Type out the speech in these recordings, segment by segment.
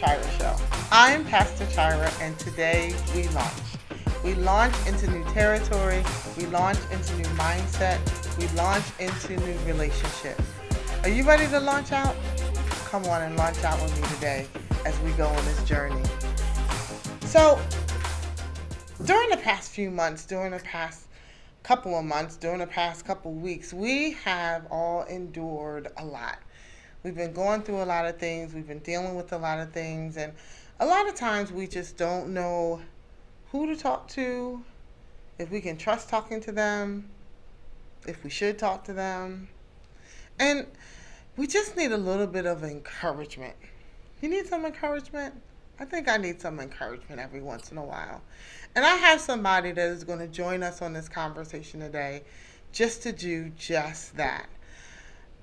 Chira Show. I'm Pastor Chira, and today we launch. We launch into new territory, we launch into new mindset, we launch into new relationships. Are you ready to launch out? Come on and launch out with me today as we go on this journey. So, during the past few months, during the past couple of months, during the past couple of weeks, we have all endured a lot. We've been going through a lot of things. We've been dealing with a lot of things. And a lot of times we just don't know who to talk to, if we can trust talking to them, if we should talk to them. And we just need a little bit of encouragement. You need some encouragement? I think I need some encouragement every once in a while. And I have somebody that is going to join us on this conversation today just to do just that.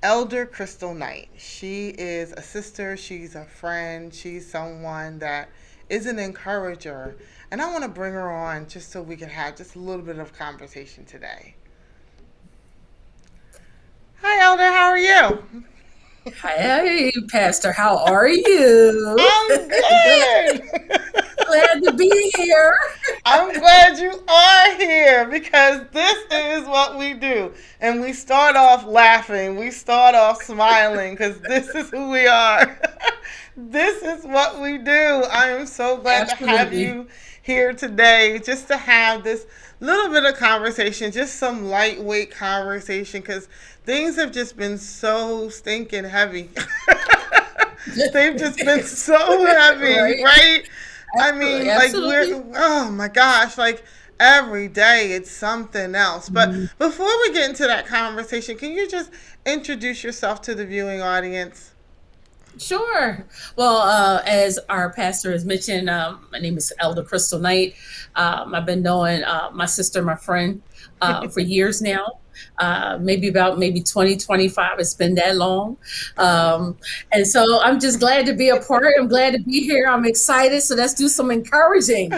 Elder Crystal Knight. She is a sister, she's a friend, she's someone that is an encourager. And I want to bring her on just so we can have just a little bit of conversation today. Hi, Elder, how are you? Hey, Pastor, how are you? I'm good. Glad to be here. I'm glad you are here because this is what we do. And we start off laughing. We start off smiling because this is who we are. This is what we do. I am so glad to have Absolutely. you here today just to have this little bit of conversation, just some lightweight conversation because things have just been so stinking heavy. They've just been so heavy, Right? right? I Absolutely. mean, like Absolutely. oh my gosh, like every day it's something else. But Mhm. before we get into that conversation, can you just introduce yourself to the viewing audience? Sure. Well, as our pastor has mentioned, my name is Elder Crystal Knight. I've been knowing my sister, my friend, for years now. Maybe 2025. It's been that long. Um, and so I'm just glad to be a part. I'm glad to be here. I'm excited. So let's do some encouraging.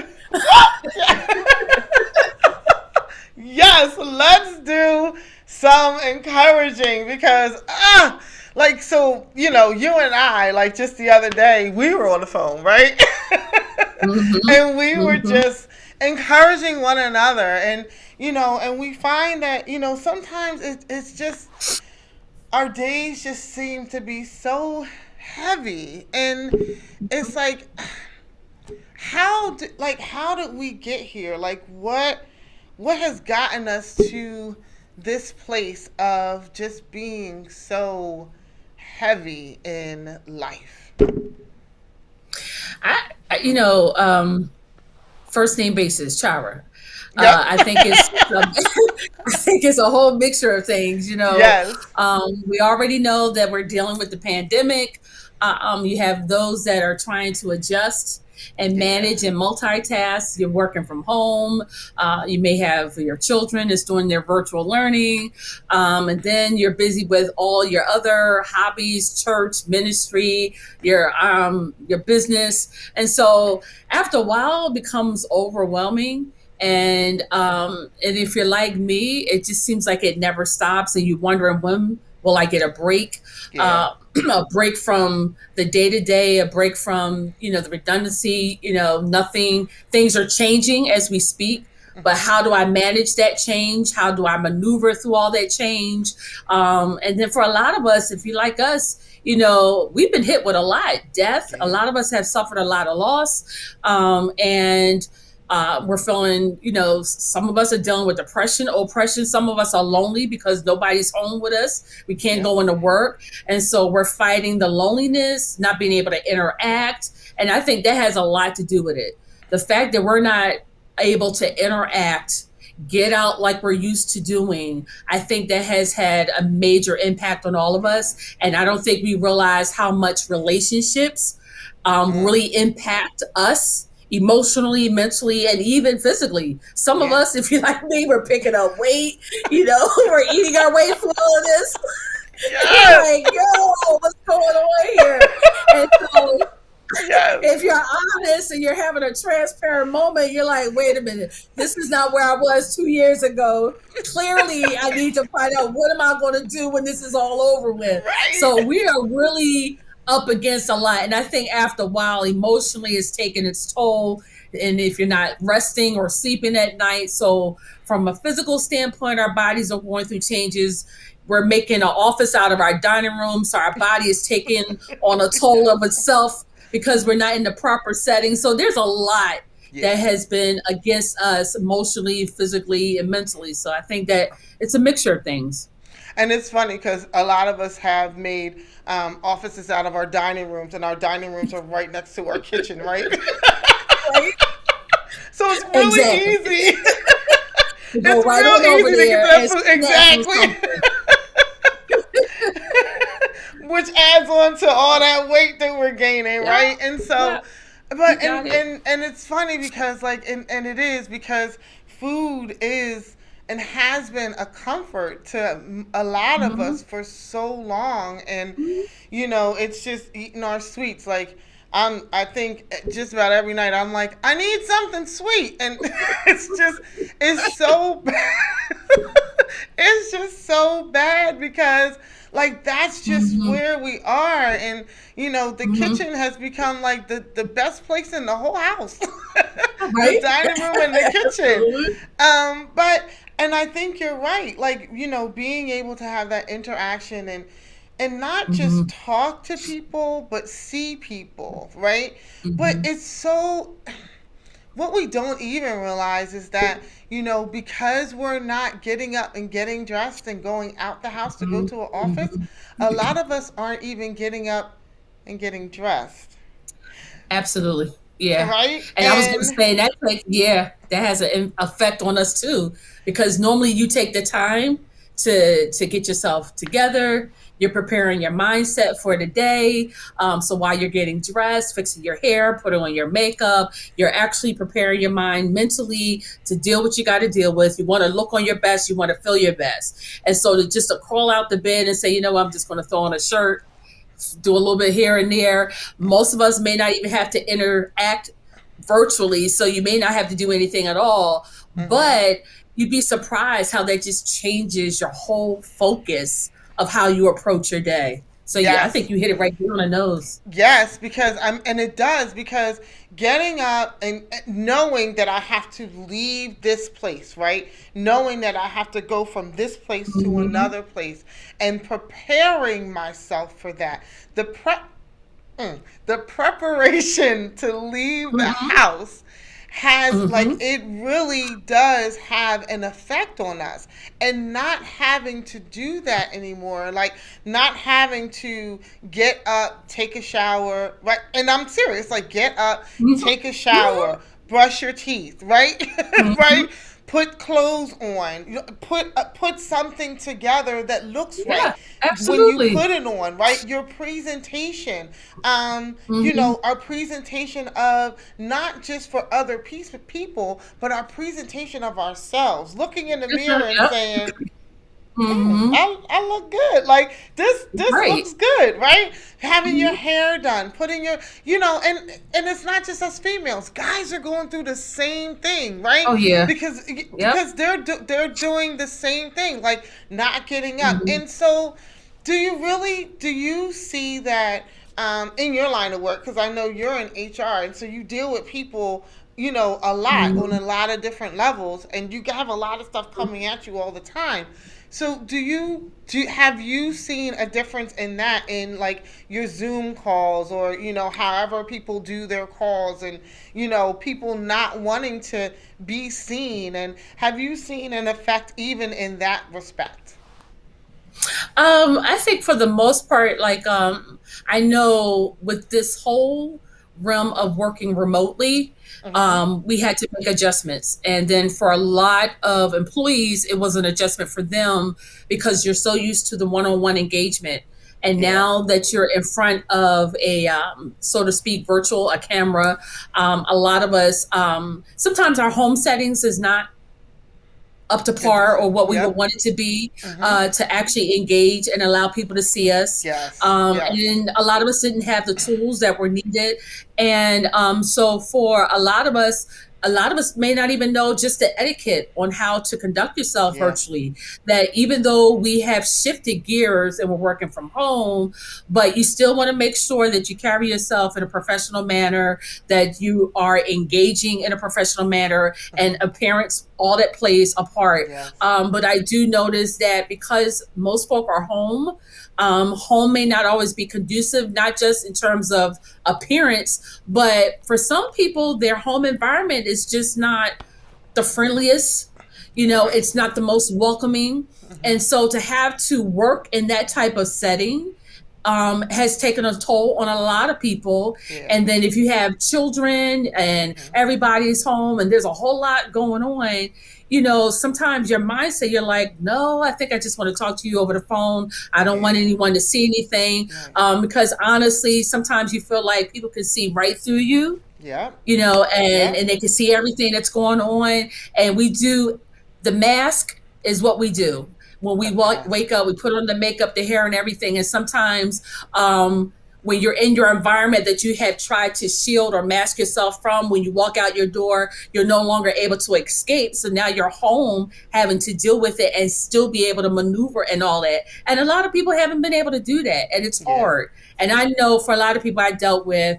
Yes, let's do some encouraging because like so, you and I, like just the other day, we were on the phone, right? Hmm. And we were Hmm. just encouraging one another and and we find that, sometimes it's just our days just seem to be so heavy and it's like how did we get here? Like what has gotten us to this place of just being so heavy in life? You know, first name basis, Chara. Yep. I think it's I think it's a whole mixture of things. Yes. We already know that we're dealing with the pandemic. You have those that are trying to adjust and Yeah. manage and multitask. You're working from home. You may have your children is doing their virtual learning, and then you're busy with all your other hobbies, church, ministry, your business, and so after a while, it becomes overwhelming. And if you're like me, it just seems like it never stops, and you're wondering when will I get a break, Yeah. a break from the day to day, a break from the redundancy. Nothing. Things are changing as we speak. But Hmm. how do I manage that change? How do I maneuver through all that change? And then for a lot of us, if you like us, we've been hit with a lot death. A Yeah. lot of us have suffered a lot of loss, and we're feeling, some of us are dealing with depression, oppression. Some of us are lonely because nobody's home with us. We can't Yep. go into work. And so we're fighting the loneliness, not being able to interact. And I think that has a lot to do with it. The fact that we're not able to interact, get out like we're used to doing, I think that has had a major impact on all of us. And I don't think we realize how much relationships Mm. really impact us emotionally, mentally, and even physically. Some of Yeah. us, if you're like me, we're picking up weight, we're eating our way through all of this. You're Yes. like, yo, what's going on here? And so Yes. if you're honest and you're having a transparent moment, you're like, wait a minute, this is not where I was 2 years ago. Clearly, I need to find out what am I going to do when this is all over with. Right. So we are really up against a lot. And I think after a while, emotionally, it's taking its toll. And if you're not resting or sleeping at night, so from a physical standpoint, our bodies are going through changes. We're making an office out of our dining room, so our body is taking on a toll Yes. of itself because we're not in the proper setting. So there's a lot that Yeah. has been against us emotionally, physically, and mentally. So I think that it's a mixture of things. And it's funny because a lot of us have made offices out of our dining rooms, and our dining rooms are right next to our kitchen, right? Right? So it's really Exactly. easy. To go It's right on real over easy to get there that and food. snap on Exactly. something. Which adds on to all that weight that we're gaining, Yeah, right? And yeah, so, you but got it. and it's funny because like and it is because food is and has been a comfort to a lot of Mm-hmm. us for so long, and Mm-hmm. it's just eating our sweets. Like I think just about every night I'm like, I need something sweet, and it's so bad. It's just so bad because like that's just Mm-hmm. where we are, and the Mm-hmm. kitchen has become like the best place in the whole house. The Right? dining room and the kitchen. Absolutely. But and I think you're right, like being able to have that interaction and not Mm-hmm. just talk to people but see people, right? But Mm-hmm. it's so what we don't even realize is that because we're not getting up and getting dressed and going out the house to go to an office, Mm-hmm. a lot of us aren't even getting up and getting dressed, Absolutely. Yeah. right? And I was going to And say that, like, yeah, that has an effect on us too, because normally you take the time to get yourself together. You're preparing your mindset for the day. So while you're getting dressed, fixing your hair, putting on your makeup, you're actually preparing your mind mentally to deal with what you got to deal with. You want to look on your best. You want to feel your best. And so to crawl out the bed and say, you know, I'm just going to throw on a shirt, do a little bit here and there. Most of us may not even have to interact virtually, so you may not have to do anything at all. mhm. But you'd be surprised how that just changes your whole focus of how you approach your day. So yeah, I Yes. think you hit it right there on the nose. Yes, because and it does because getting up and knowing that I have to leave this place, right? Knowing that I have to go from this place to Mm-hmm. another place and preparing myself for that. The prep the preparation to leave the Mm-hmm. house has like Mm-hmm. it really does have an effect on us, and not having to do that anymore, like not having to get up, take a shower, right? And I'm serious, like get up, take a Mm-hmm. shower, brush your teeth, right? Mm-hmm. Right, put clothes on, put something together that looks Yeah, right when you absolutely. put it on, right? Your presentation, Mm-hmm. our presentation of not just for other people, but our presentation of ourselves, looking in the mirror and Yep. saying, Mm-hmm. I look good. Like this Right. looks good, right? Having your Mhm. hair done, putting your, and it's not just us females. Guys are going through the same thing, right? Oh yeah. Because Yep. they're doing the same thing, like not getting up. Mm-hmm. And so, do you see that in your line of work? Because I know you're in HR, and so you deal with people. A lot on Mm-hmm. a lot of different levels, and you have a lot of stuff coming at you all the time. So have you seen a difference in that in like your Zoom calls, or however people do their calls, and people not wanting to be seen, and have you seen an effect even in that respect? I think for the most part, like I know with this whole realm of working remotely, Mhm. we had to make adjustments. And then for a lot of employees, it was an adjustment for them because you're so used to the one-on-one engagement. And Yeah. now that you're in front of a, so to speak, virtual, a camera, a lot of us, sometimes our home settings is not up to It par is. or what we would Yep. want it to be, Mhm. to actually engage and allow people to see us. Yes. Yes. And a lot of us didn't have the tools that were needed. And so for a lot of us, a lot of us may not even know just the etiquette on how to conduct yourself Yeah. virtually. That even though we have shifted gears and we're working from home, but you still want to make sure that you carry yourself in a professional manner, that you are engaging in a professional manner, and Hmm. appearance, all that plays a part. Yes. But I do notice that because most folk are home, home may not always be conducive, not just in terms of appearance, but for some people, their home environment is just not the friendliest. Right. It's not the most welcoming. Hmm. And so to have to work in that type of setting has taken a toll on a lot of people. Yeah. And then if you have children and Hmm. everybody's home and there's a whole lot going on, sometimes your mindset, you're like, no, I think I just want to talk to you over the phone. I don't want Yeah. anyone to see anything. Right. Because honestly, sometimes you feel like people can see right through you, Yep. and Yep. and they can see everything that's going on. And we do the mask is what we do when we The mask. wake up. We put on the makeup, the hair, and everything. And sometimes, when you're in your environment that you have tried to shield or mask yourself from, when you walk out your door, you're no longer able to escape. So now you're home having to deal with it and still be able to maneuver and all that. And a lot of people haven't been able to do that, and it's Yeah. hard. And I know for a lot of people I dealt with,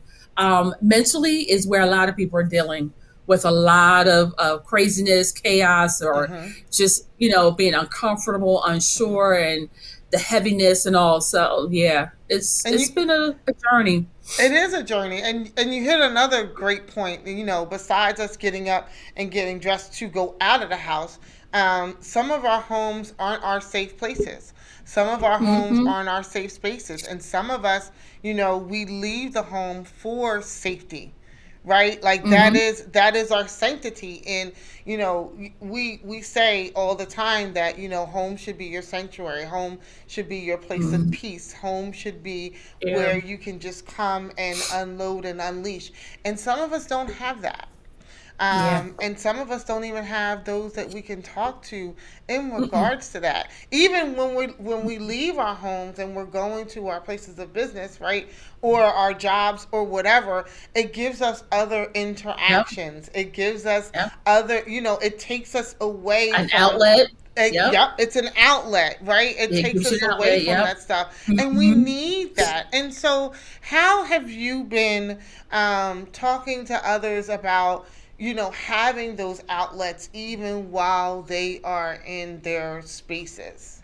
mentally is where a lot of people are dealing with a lot of craziness, chaos, or Hmm. just being uncomfortable, Hmm. unsure, and the heaviness and all. So yeah, it's And it's you, been a journey. it is a journey, and you hit another great point. Besides us getting up and getting dressed to go out of the house, some of our homes aren't our safe places. Some of our homes Mm-hmm. aren't our safe spaces, and some of us, we leave the home for safety, right? Like that Mm-hmm. is that is our sanctity. And we say all the time that home should be your sanctuary, home should be your place of Mm-hmm. peace, home should be Yeah. where you can just come and unload and unleash. And some of us don't have that. Yeah. And some of us don't even have those that we can talk to in Mm-mm. regards to that. Even when we leave our homes and we're going to our places of business, right, or our jobs or whatever, it gives us other Yep. interactions. It gives us Yep. other, it takes us away An from. outlet. Yep. Yep, it's an outlet, right? It It takes gives you us an away outlet. from Yep. that stuff, and we Mm-hmm. need that. And so, how have you been talking to others about, having those outlets even while they are in their spaces?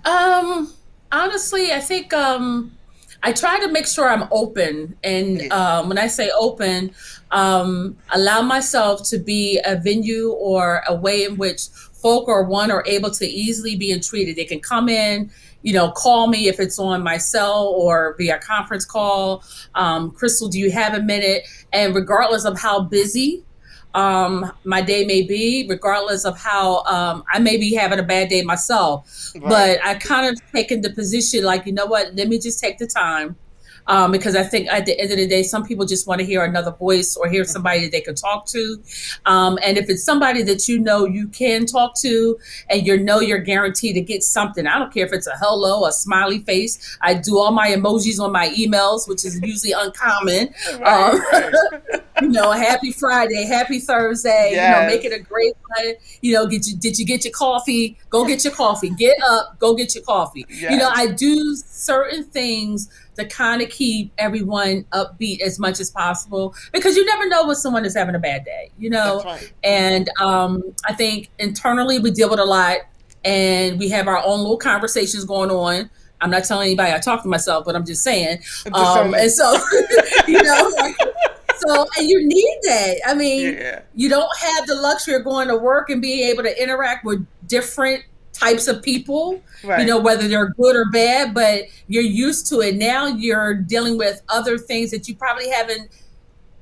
Um, Honestly, I think I try to make sure I'm open, and Yeah. when I say open, allow myself to be a venue or a way in which folk are able to easily be entreated. They can come in, call me if it's on my cell or via conference call. Crystal, do you have a minute? And regardless of how busy my day may be, regardless of how I may be having a bad day myself. Right. But I kind of taken the position like, you know what, let me just take the time. Because I think at the end of the day, some people just want to hear another voice or hear Hmm. somebody that they can talk to. And if it's somebody that you can talk to, and you're guaranteed to get something, I don't care if it's a hello, a smiley face. I do all my emojis on my emails, which is usually uncommon. Right. Um, Right. Happy Friday, happy Thursday, make it Yes. a great one. Did you get your coffee? Go get your coffee. Get up, go get your coffee. Yes. I do certain things to kind of keep everyone upbeat as much as possible, because you never know when someone is having a bad day, That's right. Hmm. And I think internally we deal with a lot, and we have our own little conversations going on. I'm not telling anybody I talk to myself, but I'm just saying. Discernment. And so, you know, so and you need that. I mean, Yeah. you don't have the luxury of going to work and being able to interact with different types of people, Right. whether they're good or bad, but you're used to it. Now you're dealing with other things that you probably haven't,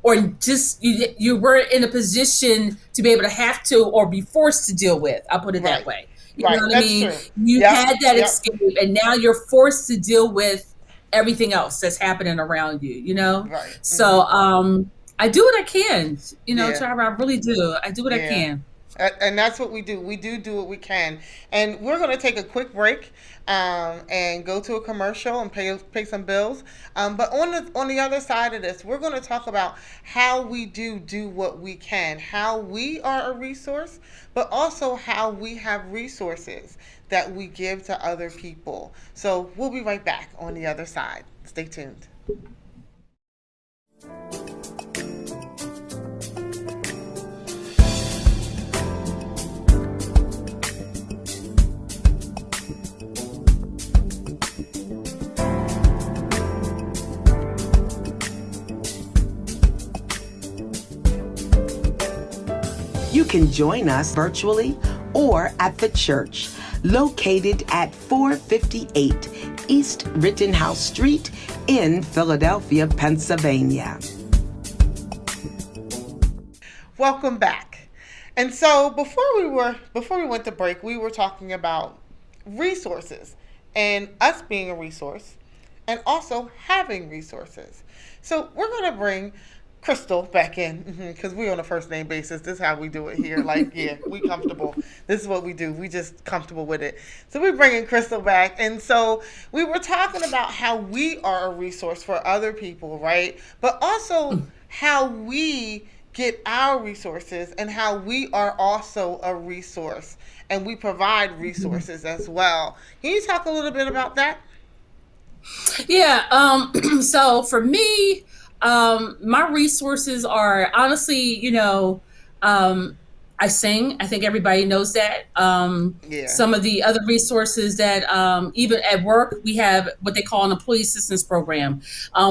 or just you weren't in a position to be able to have to or be forced to deal with. I'll put it that Right. way. You know Right. what I That's mean? true. You Yep. had that Yep. escape, and now you're forced to deal with everything else that's happening around you, Right. So Hmm. I do what I can, Yeah. Trevor, I really do. I do what I Yeah. can. And that's what we do. We do what we can. And we're going to take a quick break and go to a commercial and pay some bills. But on the other side of this, we're going to talk about how we do what we can, how we are a resource, but also how we have resources that we give to other people. So we'll be right back on the other side. Stay tuned. You can join us virtually or at the church located at 458 East Rittenhouse Street in Philadelphia, Pennsylvania. Welcome back. And so before we went to break, we were talking about resources and us being a resource and also having resources. So we're going to bring Crystal back in because we're on a first name basis. This is how we do it here. Like, yeah, we comfortable. This is what we do. We just comfortable with it. So we're bringing Crystal back. And so we were talking about how we are a resource for other people, right? But also how we get our resources and how we are also a resource and we provide resources as well. Can you talk a little bit about that? Yeah. So for me, my resources are honestly, I sing. I think everybody knows that. Yeah. Some of the other resources that, even at work, we have what they call an employee assistance program,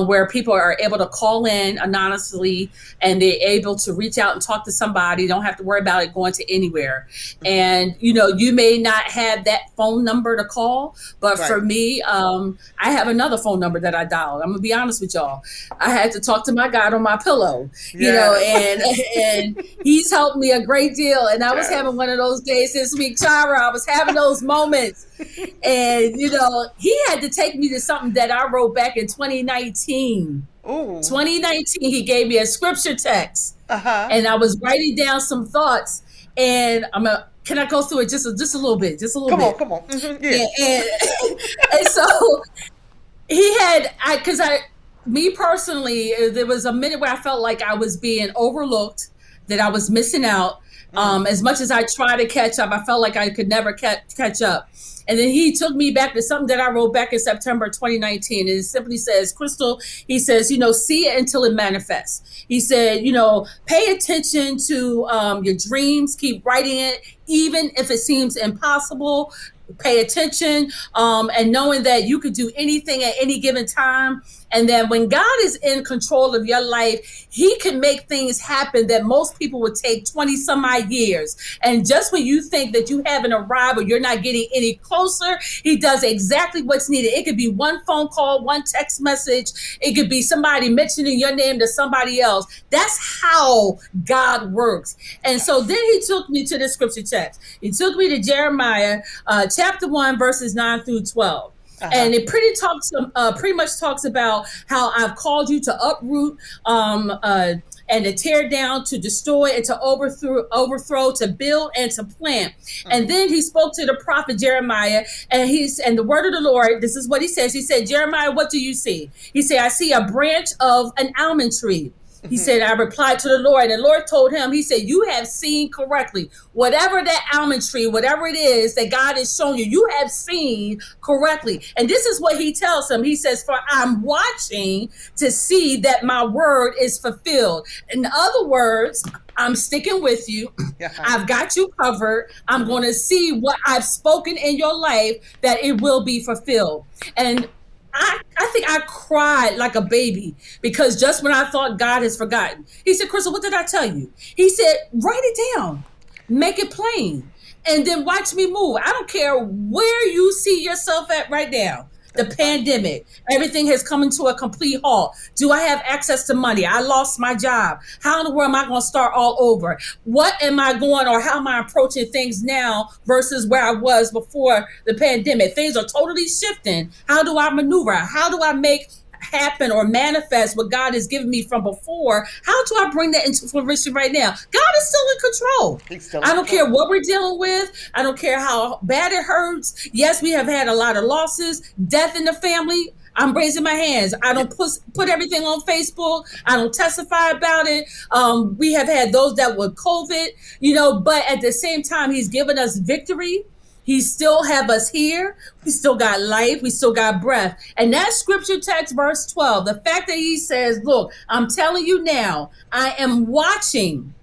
where people are able to call in anonymously and they're able to reach out and talk to somebody. Don't have to worry about it going to anywhere. And, you may not have that phone number to call, but Right. for me, I have another phone number that I dialed. I'm gonna be honest with y'all. I had to talk to my God on my pillow, Yes. and he's helped me a great deal. And I was Yes. having one of those days this week, Chira. I was having those moments. And, he had to take me to something that I wrote back in 2019. Ooh. 2019, he gave me a scripture text. Uh-huh. And I was writing down some thoughts. And can I go through it just a little bit? Just a little Come on, bit. come on. Mm-hmm. Yeah. And so he had, me personally, there was a minute where I felt like I was being overlooked, that I was missing out. As much as I tried to catch up, I felt like I could never catch up. And then he took me back to something that I wrote back in September 2019. And it simply says, Crystal, he says, see it until it manifests. He said, pay attention to your dreams, keep writing it, even if it seems impossible. Pay attention, and knowing that you could do anything at any given time. And that when God is in control of your life, he can make things happen that most people would take 20 some odd years. And just when you think that you haven't arrived or you're not getting any closer, he does exactly what's needed. It could be one phone call, one text message. It could be somebody mentioning your name to somebody else. That's how God works. And so then he took me to the scripture text. He took me to Jeremiah chapter 1, verses 9 through 12. And it pretty much talks about how I've called you to uproot, and to tear down, to destroy, and to overthrow, to build, and to plant. And then he spoke to the prophet Jeremiah, and the word of the Lord. This is what he says. He said, Jeremiah, what do you see? He said, I see a branch of an almond tree. He said, I replied to the Lord, and the Lord told him, he said, you have seen correctly. Whatever that almond tree, whatever it is that God has shown you, you have seen correctly. And this is what he tells him. He says, for I'm watching to see that my word is fulfilled. In other words, I'm sticking with you. I've got you covered. I'm going to see what I've spoken in your life, that it will be fulfilled. And I think I cried like a baby, because just when I thought God has forgotten, he said, Crystal, what did I tell you? He said, write it down, make it plain, and then watch me move. I don't care where you see yourself at right now. The pandemic, everything has come into a complete halt. Do I have access to money? I lost my job. How in the world am I going to start all over? What am I going, or how am I approaching things now versus where I was before the pandemic? Things are totally shifting. How do I maneuver? How do I make happen or manifest what God has given me from before, how do I bring that into fruition right now? God is still in control. He's still in I don't control. care what we're dealing with. I don't care how bad it hurts. Yes, we have had a lot of losses, death in the family. I'm raising my hands. I don't put everything on Facebook. I don't testify about it. We have had those that were COVID, but at the same time, he's given us victory. He still have us here. We still got life. We still got breath. And that scripture text, verse 12, the fact that he says, look, I'm telling you now, I am watching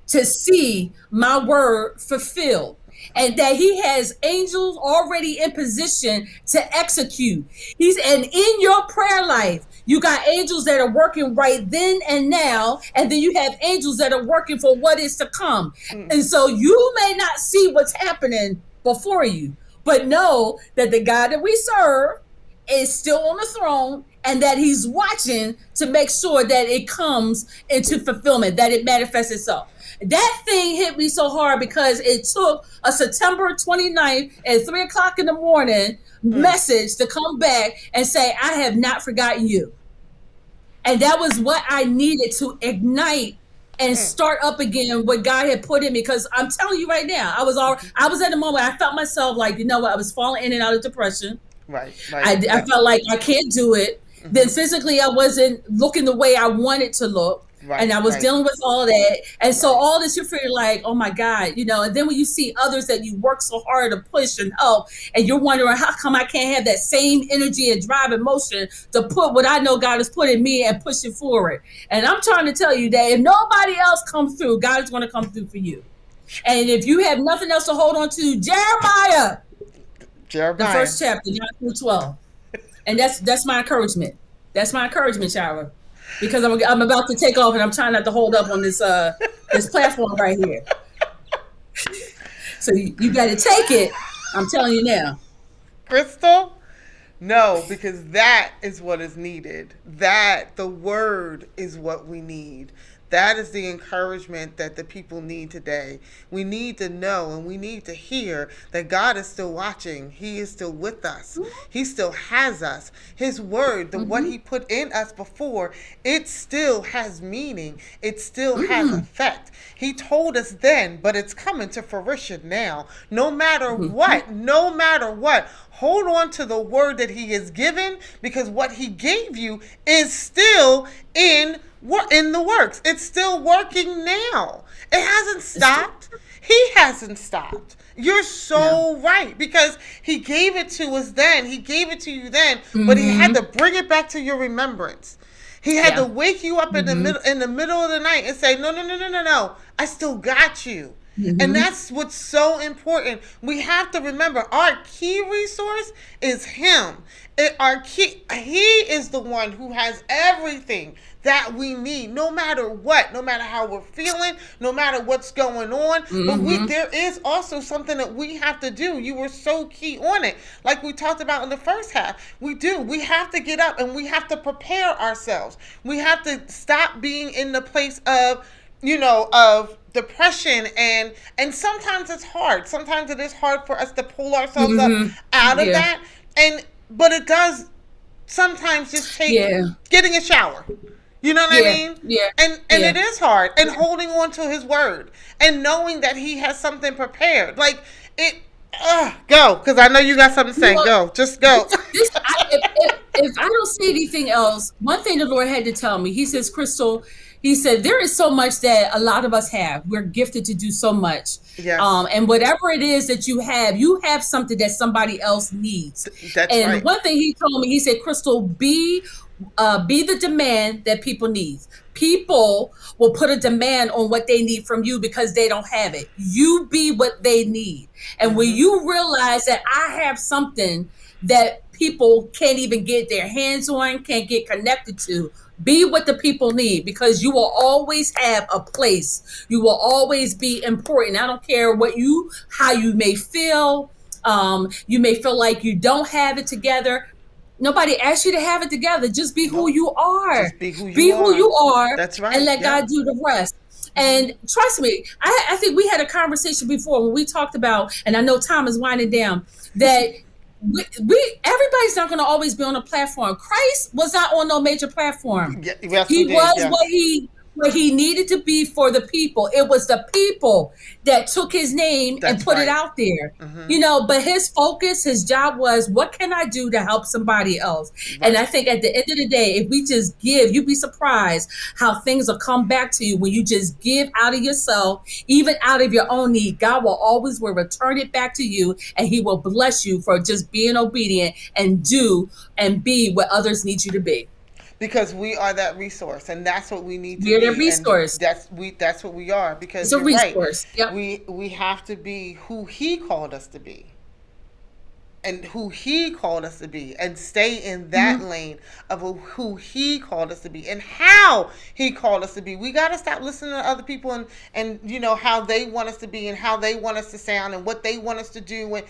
to see my word fulfilled, and that he has angels already in position to execute. And in your prayer life, you got angels that are working right then and now, and then you have angels that are working for what is to come. And so you may not see what's happening before you, but know that the God that we serve is still on the throne, and that he's watching to make sure that it comes into fulfillment, that it manifests itself. That thing hit me so hard because it took a September 29th at 3 o'clock in the morning message to come back and say, I have not forgotten you. And that was what I needed to ignite and start up again what God had put in me. Because I'm telling you right now, I was at a moment I felt myself like, I was falling in and out of depression. Right. I felt like I can't do it. Then physically I wasn't looking the way I wanted to look. And I was dealing with all that. And so all this, you're feeling like, oh my God, and then when you see others that you work so hard to push and help, and you're wondering, how come I can't have that same energy and drive and motion to put what I know God has put in me and push it forward. And I'm trying to tell you that if nobody else comes through, God is going to come through for you. And if you have nothing else to hold on to, Jeremiah, the first chapter, 9 through 12. And that's my encouragement. That's my encouragement, Chira. Because I'm about to take off, and I'm trying not to hold up on this platform right here. So you got to take it. I'm telling you now. Crystal? No, because that is what is needed. That the word is what we need. That is the encouragement that the people need today. We need to know and we need to hear that God is still watching. He is still with us. He still has us. His word, what he put in us before, it still has meaning. It still has effect. He told us then, but it's coming to fruition now. No matter what, hold on to the word that he has given, because what he gave you is still in the works. It's still working now. It hasn't stopped. He hasn't stopped. You're so right, because he gave it to us then. He gave it to you then, but he had to bring it back to your remembrance. He had to wake you up in the middle of the night and say, no, I still got you. And that's what's so important. We have to remember our key resource is him. He is the one who has everything that we need, no matter what, no matter how we're feeling, no matter what's going on. But there is also something that we have to do. You were so key on it. Like we talked about in the first half. We have to get up and we have to prepare ourselves. We have to stop being in the place of depression, and sometimes it's hard. Sometimes it is hard for us to pull ourselves up out of that. But it does sometimes just take getting a shower. You know what I mean? Yeah. And it is hard. And holding on to his word and knowing that he has something prepared. Like it go, because I know you got something to say. Go. Just go. If I don't say anything else, one thing the Lord had to tell me, he says, Crystal, he said, there is so much that a lot of us have. We're gifted to do so much. Yes. And whatever it is that you have something that somebody else needs. That's right. One thing he told me, he said, Crystal, be the demand that people need. People will put a demand on what they need from you because they don't have it. You be what they need. And when you realize that I have something that people can't even get their hands on, can't get connected to, be what the people need, because you will always have a place. You will always be important. I don't care how you may feel. You may feel like you don't have it together. Nobody asked you to have it together. Just be who you are. Just be who you are. That's right. And let God do the rest. And trust me, I think we had a conversation before when we talked about, and I know time is winding down, that Everybody's not going to always be on a platform. Christ was not on no major platform. Yeah, yes, he He did. was Yes, what he needed to be for the people. It was the people that took his name and that's put it right. out there. Hmm. But his focus, his job was, what can I do to help somebody else? And Right. I think at the end of the day, if we just give, you'd be surprised how things will come back to you when you just give out of yourself, even out of your own need. God will return it back to you, and he will bless you for just being obedient and do and be what others need you to be. Because we are that resource, and that's what we need to We're the be, and resource. that's what we are. It's Because a you're right, resource. Yep. we have to be who he called us to be, and who he called us to be, and stay in that Mm-hmm. lane of who he called us to be and how he called us to be. We got to stop listening to other people, and how they want us to be, and how they want us to sound, and what they want us to do. And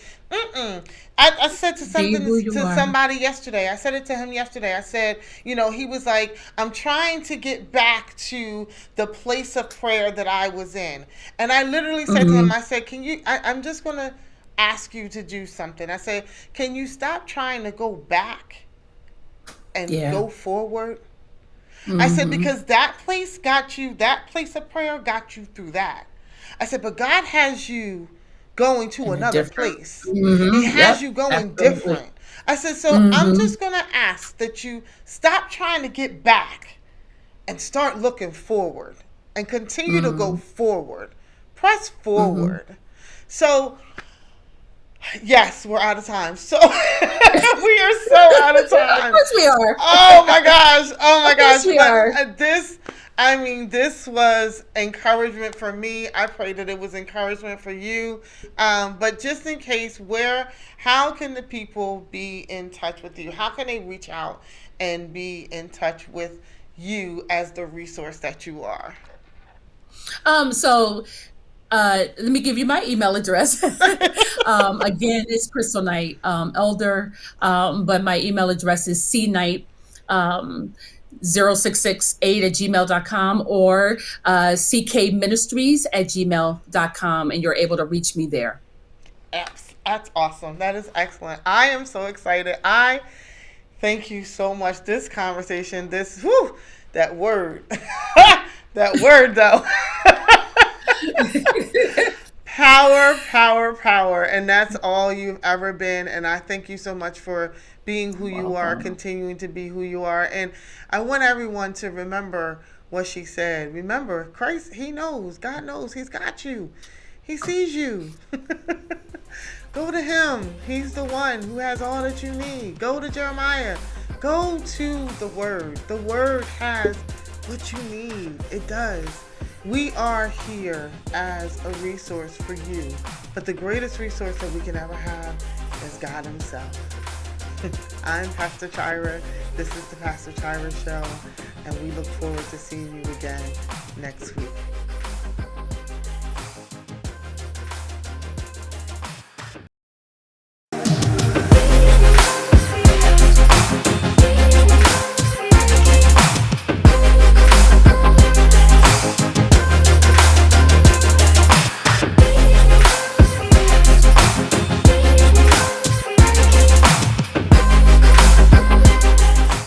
I said Be who you to are. somebody yesterday. I said it to him yesterday. I said, he was like, I'm trying to get back to the place of prayer that I was in. And I literally said to him, Mm-hmm. I said, I'm just going to ask you to do something. I said, can you stop trying to go back and Yeah. go forward? I said, Mm-hmm. because that place of prayer got you through that. I said, but God has you going to And a another different. place. He Mm-hmm. has Yep. you going Absolutely. different. I said, so I'm Mm-hmm. just going to ask that you stop trying to get back and start looking forward and continue to go Mm-hmm. forward. Press Mm-hmm. forward. So, yes, we're out of time. So we are so out of Of time. course we are. Oh my gosh. Oh my Of course gosh. we But are. this was encouragement for me. I pray that it was encouragement for you. But just in case, how can the people be in touch with you? How can they reach out and be in touch with you as the resource that you are? So let me give you my email address. Again, it's Crystal Knight, elder, but my email address is cnight, 0668 at gmail.com, or ckministries at gmail.com, and you're able to reach me there. That's awesome. That is excellent. I am so excited. I thank you so much. This conversation, that word, that word though. Power, power, power. And that's all you've ever been. And I thank you so much for being who you are, Welcome. continuing to be who you are. And I want everyone to remember what she said. Remember, Christ, he knows, God knows, he's got you. He sees you. Go to him. He's the one who has all that you need. Go to Jeremiah. Go to the Word. The Word has what you need. It does. We are here as a resource for you. But the greatest resource that we can ever have is God himself. I'm Pastor Chira. This is the Pastor Chira Show. And we look forward to seeing you again next week.